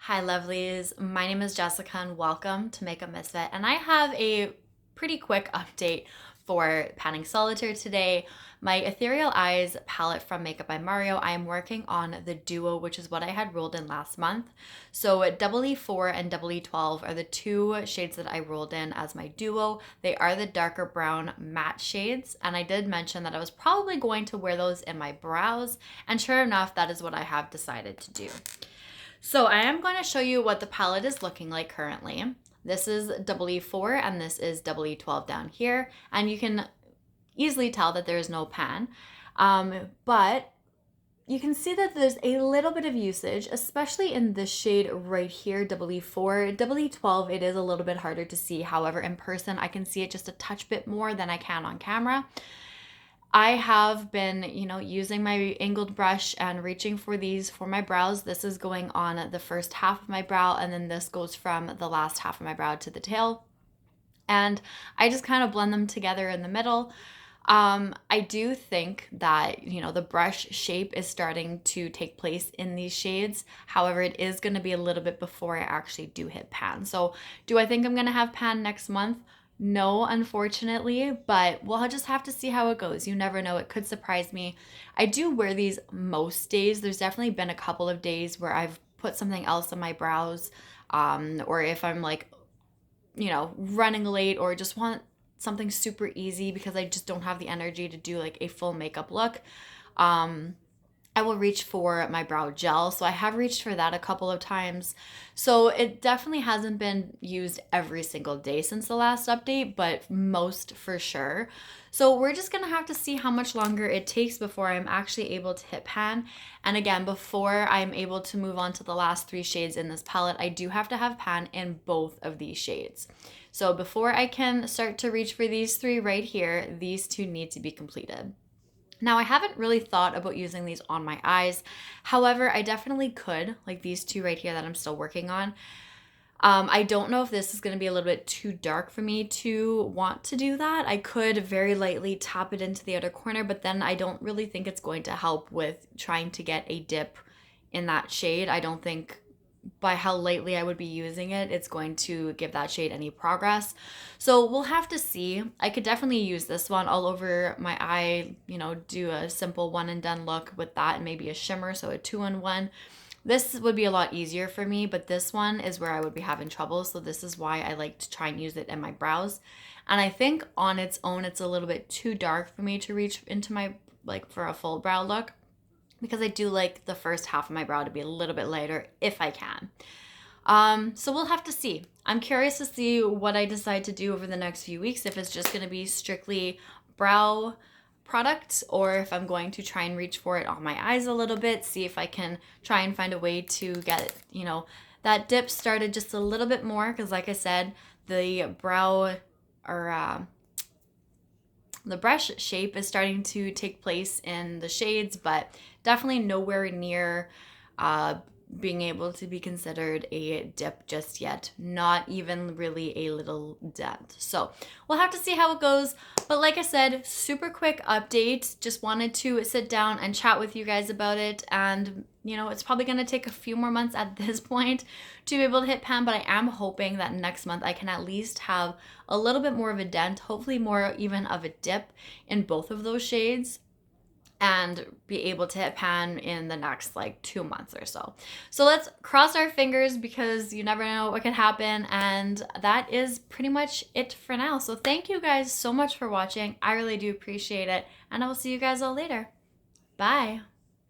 Hi lovelies, my name is Jessica and welcome to Makeup Misfit, and I have a pretty quick update for panning solitaire today. My Ethereal Eyes palette from Makeup by Mario, I am working on the Duo, which is what I had rolled in last month. So E4 and E12 are the two shades that I rolled in as my Duo. They are the darker brown matte shades, and I did mention that I was probably going to wear those in my brows, and sure enough, that is what I have decided to do. So I am going to show you what the palette is looking like currently. This is E4 and this is E12 down here. And you can easily tell that there is no pan. But you can see that there's a little bit of usage, especially in this shade right here, E4. E12, it is a little bit harder to see. However, in person, I can see it just a touch bit more than I can on camera. I have been, using my angled brush and reaching for these for my brows. This is going on the first half of my brow, and then this goes from the last half of my brow to the tail. And I just kind of blend them together in the middle. I do think that, the brush shape is starting to take place in these shades. However, it is going to be a little bit before I actually do hit pan. So do I think I'm going to have pan next month? No, unfortunately, but we'll just have to see how it goes. You never know. It could surprise me. I do wear these most days. There's definitely been a couple of days where I've put something else on my brows, or if I'm like, running late or just want something super easy because I just don't have the energy to do like a full makeup look. I will reach for my brow gel. So I have reached for that a couple of times. So it definitely hasn't been used every single day since the last update, but most for sure. So we're just gonna have to see how much longer it takes before I'm actually able to hit pan. And again, before I'm able to move on to the last three shades in this palette, I do have to have pan in both of these shades. So before I can start to reach for these three right here, these two need to be completed. Now, I haven't really thought about using these on my eyes. However, I definitely could, like these two right here that I'm still working on. I don't know if this is going to be a little bit too dark for me to want to do that. I could very lightly tap it into the outer corner, but then I don't really think it's going to help with trying to get a dip in that shade. I don't think by how lightly I would be using it, it's going to give that shade any progress. So we'll have to see. I could definitely use this one all over my eye, do a simple one and done look with that and maybe a shimmer, so a 2-in-1. This would be a lot easier for me, but this one is where I would be having trouble. So this is why I like to try and use it in my brows. And I think on its own, it's a little bit too dark for me to reach into my, for a full brow look, because I do like the first half of my brow to be a little bit lighter if I can. So we'll have to see. I'm curious to see what I decide to do over the next few weeks, if it's just going to be strictly brow product or if I'm going to try and reach for it on my eyes a little bit, see if I can try and find a way to get, that dip started just a little bit more, because like I said, the brow or the brush shape is starting to take place in the shades, but definitely nowhere near being able to be considered a dip just yet. Not even really a little dent. So we'll have to see how it goes. But like I said, super quick update. Just wanted to sit down and chat with you guys about it. And it's probably going to take a few more months at this point to be able to hit pan, but I am hoping that next month I can at least have a little bit more of a dent, hopefully more even of a dip in both of those shades, and be able to hit pan in the next 2 months or so. So let's cross our fingers, because you never know what could happen. And that is pretty much it for now. So thank you guys so much for watching. I really do appreciate it. And I will see you guys all later. Bye.